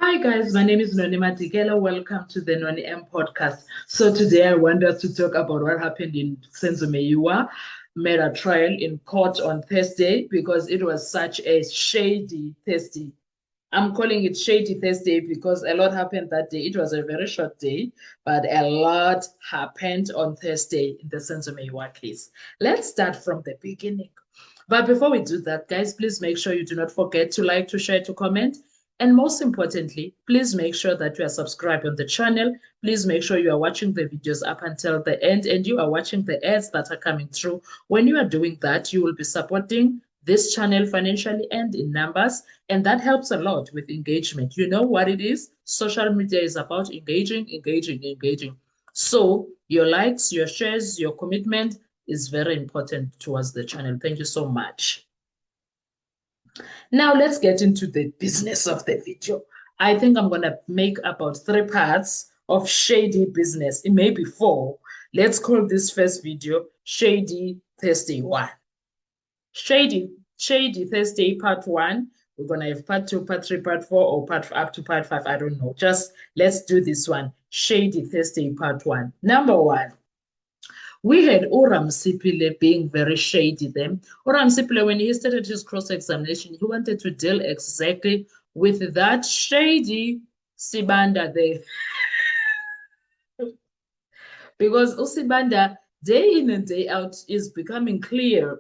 Hi guys, my name is Noni Madikela. Welcome to the Noni M podcast. So today I want us to talk about what happened in Senzo Meyiwa murder trial in court on Thursday because it was such a shady Thursday. I'm calling it Shady Thursday because a lot happened that day. It was a very short day, but a lot happened on Thursday in the Senzo Meyiwa case. Let's start from the beginning. But before we do that, guys, please make sure you do not forget to like, to share, to comment. And most importantly, please make sure that you are subscribed on the channel. Please make sure you are watching the videos up until the end and you are watching the ads that are coming through. When you are doing that, you will be supporting this channel financially and in numbers, and that helps a lot with engagement. You know what it is? Social media is about engaging, engaging, engaging. So your likes, your shares, your commitment is very important towards the channel. Thank you so much. Now let's get into the business of the video. I think I'm going to make about 3 parts of shady business. It may be 4. Let's call this first video Shady Thursday 1. Shady Thursday part 1. We're going to have part 2, part 3, part 4, or part up to part 5. I don't know. Just let's do this one. Shady Thursday part 1. Number 1. We had Oram Sipile being very shady then. Oram Sipile, when he started his cross-examination, he wanted to deal exactly with that shady Sibanda there. Because Usibanda, day in and day out, is becoming clearer.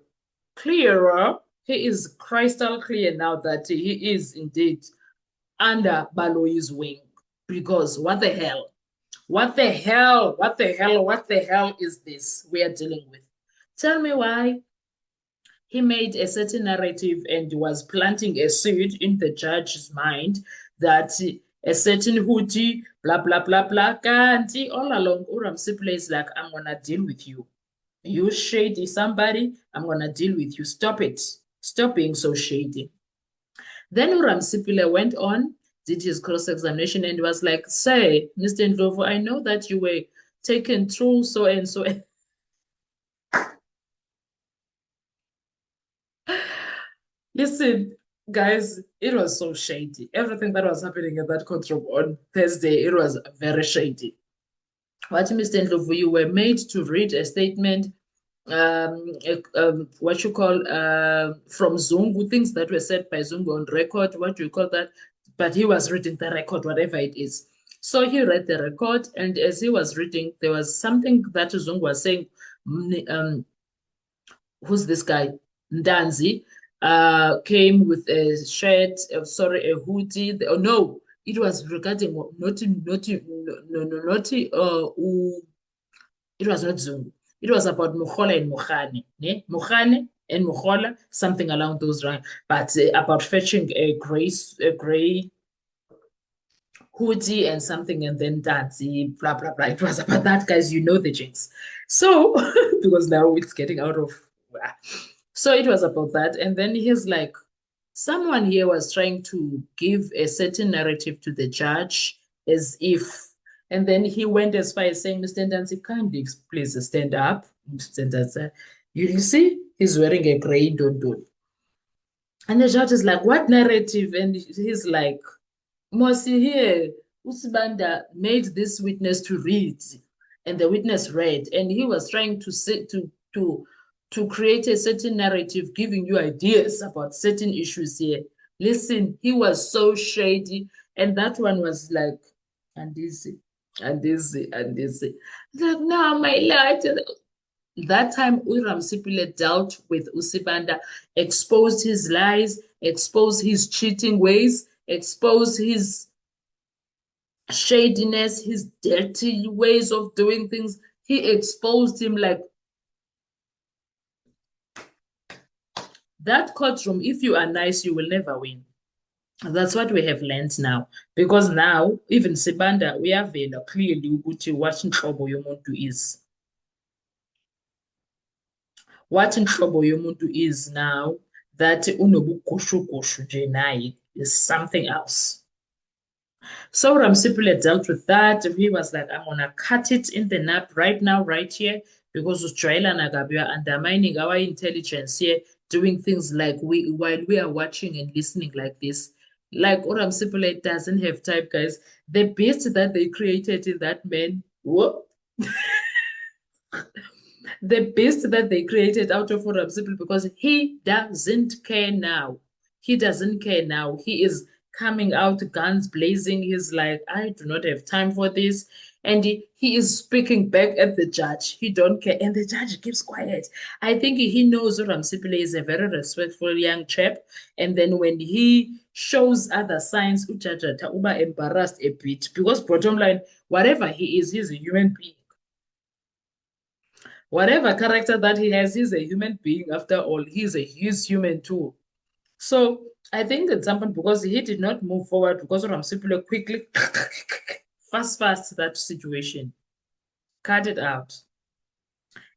He is crystal clear now that he is indeed under Baloyi's wing. Because what the hell? What the hell? What the hell? What the hell is this we are dealing with? Tell me why he made a certain narrative and was planting a seed in the judge's mind that a certain Houthi, blah, blah, blah, blah, Kanti, all along, Uram Sipile is like, I'm going to deal with you. You shady somebody, I'm going to deal with you. Stop it. Stop being so shady. Then Uram Sipile went on, did his cross-examination and was like, say, Mr. Ndlovu, I know that you were taken through so and so. Listen, guys, it was so shady. Everything that was happening at that courtroom on Thursday, it was very shady. What, Mr. Ndlovu, you were made to read a statement, what you call, from Zungu, things that were said by Zungu on record, what do you call that? But he was reading the record, whatever it is. So he read the record, and as he was reading, there was something that Zungu was saying, who's this guy? Ndanzi came with a shirt, sorry, a hoodie. Oh, no, it was regarding not, it was not Zungu. It was about Mukhola and Mukhane. Ne? Mukhane and Mukhola, something along those lines, but about fetching a gray hoodie and something, and then Danzi, blah, blah, blah. It was about that, guys. You know the jinx. So, because now it's getting out of. So it was about that. And then he's like, someone here was trying to give a certain narrative to the judge as if, and then he went as far as saying, Mr. Ndanzi, kindly please stand up. Mr. Ndanzi, you see, he's wearing a gray dondon. And the judge is like, what narrative? And he's like, Mosi here, Usibanda made this witness to read, and the witness read, and he was trying to say to create a certain narrative, giving you ideas about certain issues here. Listen, he was so shady, and that one was like, and this, and this, and this. Like, no, my lord. That time, Uram Sipile dealt with Usibanda, exposed his lies, exposed his cheating ways, exposed his shadiness, his dirty ways of doing things. He exposed him like that courtroom. If you are nice, you will never win. That's what we have learned now. Because now, even Sibanda, we have clearly what inhlobo yomuntu is. What inhlobo yomuntu is now that unobugushu nje naye is something else. So Ramsipule dealt with that. He was like, I'm gonna cut it in the nap right now, right here, because Australia and Agabia are undermining our intelligence here, doing things like while we are watching and listening like this. Like Oram Sipole doesn't have time, guys. The beast that they created in that man, whoop, the beast that they created out of Oram Sipole, because he doesn't care now. He doesn't care now. He is coming out guns blazing. He's like, I do not have time for this. And he is speaking back at the judge. He don't care. And the judge keeps quiet. I think he knows Oram Sipile is a very respectful young chap. And then when he shows other signs, Ujaja Uba embarrassed a bit. Because bottom line, whatever he is, he's a human being. Whatever character that he has, he's a human being after all. He's human too. So I think at some point, because he did not move forward, because of Ramsipula quickly, fast that situation, cut it out.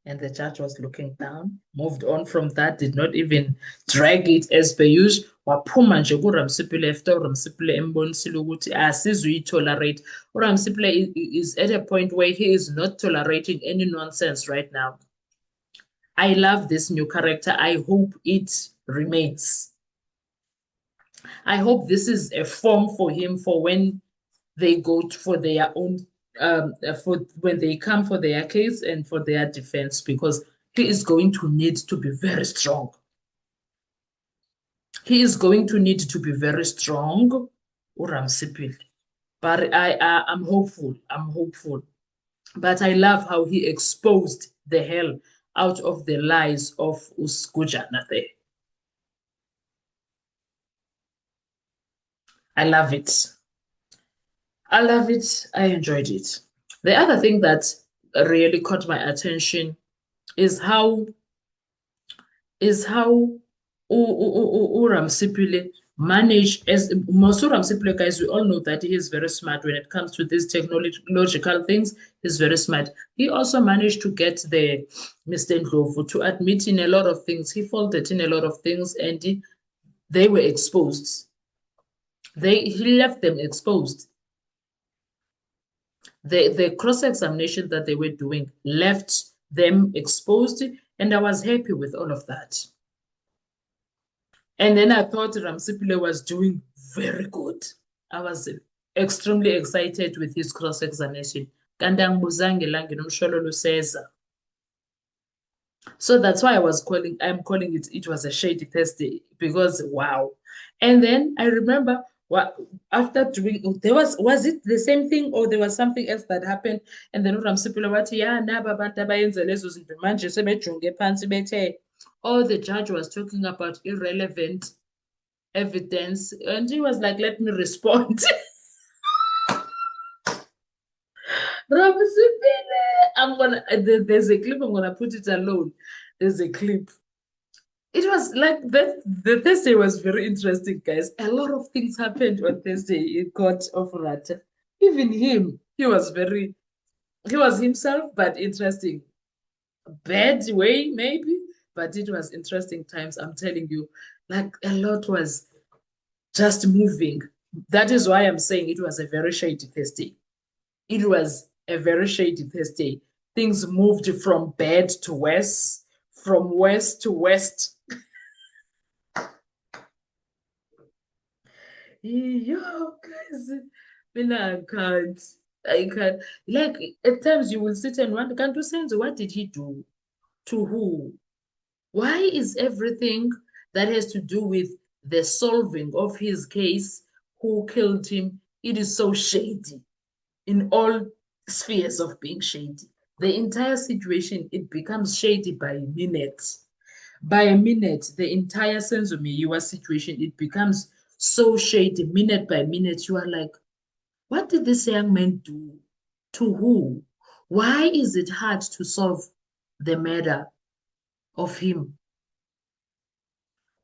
And the judge was looking down, moved on from that, did not even drag it as per usual. Waphuma nje kuRamsipile after uRamsipile embonisile ukuthi asizuyitolerate. uRamsipile is at a point where he is not tolerating any nonsense right now. I love this new character. I hope it remains. I hope this is a form for him for when they go for their own for when they come for their case and for their defense, because he is going to need to be very strong. He is going to need to be very strong, uRamsipil. But I'm hopeful. I'm hopeful. But I love how he exposed the hell out of the lies of Uskujana there. I love it. I love it. I enjoyed it. The other thing that really caught my attention is how Ramsipile managed, as most Ramsipile guys, we all know that he is very smart when it comes to these technological things. He's very smart. He also managed to get the Mr. Ndlovu to admit in a lot of things. He faulted in a lot of things, and they were exposed. He left them exposed. The cross-examination that they were doing left them exposed, and I was happy with all of that. And then I thought Ramsipile was doing very good. I was extremely excited with his cross-examination. So that's why I'm calling it was a shady Thursday, because wow. And then I remember after doing, was it the same thing or there was something else that happened? And then uRamsipile wathi ya naba abantu abayenza lezo zinto manje sebejonge phansi bethe, oh, the judge was talking about irrelevant evidence, and he was like, let me respond. There's a clip, I'm gonna put it alone. There's a clip. It was like that. The Thursday was very interesting, guys. A lot of things happened on Thursday in court of Rata. Even him, he was himself, but interesting. Bad way, maybe, but it was interesting times. I'm telling you, like a lot was just moving. That is why I'm saying it was a very shady Thursday. It was a very shady Thursday. Things moved from bad to worse, from west to west. Yo, guys, I can't. I can't. Like at times you will sit and wonder, can't you sense what did he do? To who? Why is everything that has to do with the solving of his case, who killed him, it is so shady in all spheres of being shady? The entire situation, it becomes shady by a minute. By a minute, the entire sense of me, your situation, it becomes so shady minute by minute. You are like, what did this young man do? To who? Why is it hard to solve the murder of him?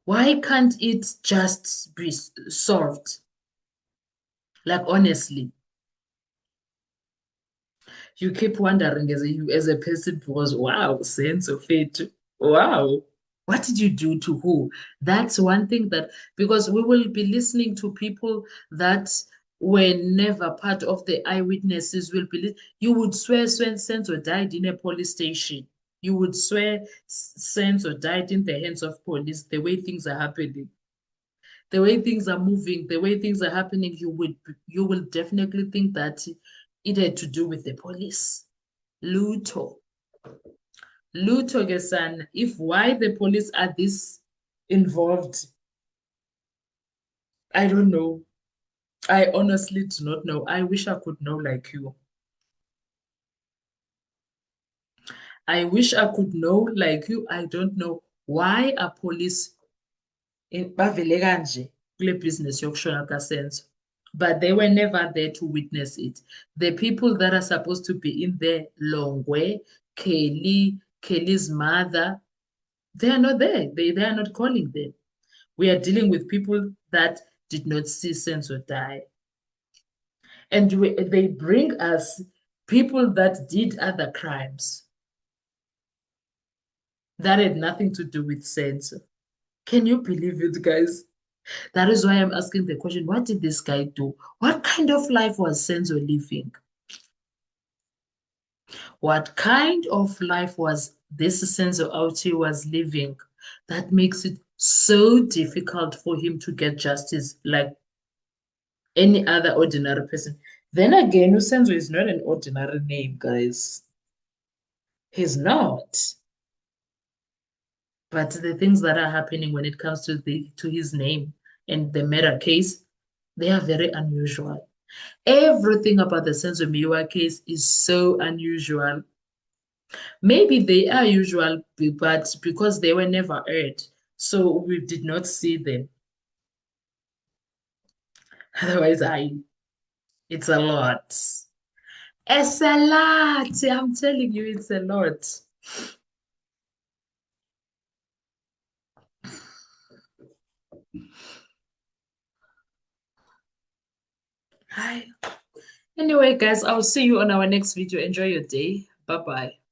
Why can't it just be solved? Like, honestly, you keep wondering as a person, because wow, sense of it. Wow. What did you do to who? That's one thing that, because we will be listening to people that were never part of the eyewitnesses, you would swear Senzo died in a police station. You would swear Senzo died in the hands of police, the way things are happening. The way things are moving, the way things are happening, you will definitely think that it had to do with the police. Luto. Luto Gesan, if why the police are this involved, I don't know. I honestly do not know. I wish I could know like you. I wish I could know like you. I don't know why are police bavele kanje kule business yokushona kaSenzo. But they were never there to witness it. The people that are supposed to be in there, Longwe, Kelly's mother, they are not there. They are not calling them. We are dealing with people that did not see Senzo die. And they bring us people that did other crimes that had nothing to do with Senzo. Can you believe it, guys? That is why I'm asking the question, what did this guy do? What kind of life was Senzo living? What kind of life was this Senzo Auchi was living that makes it so difficult for him to get justice like any other ordinary person? Then again, Usenzo is not an ordinary name, guys. He's not. But the things that are happening when it comes to his name and the murder case, they are very unusual. Everything about the Senzo Miwa case is so unusual. Maybe they are usual, but because they were never aired, so we did not see them. Otherwise, it's a lot. It's a lot. I'm telling you, it's a lot. Hi. Anyway, guys, I'll see you on our next video. Enjoy your day. Bye bye.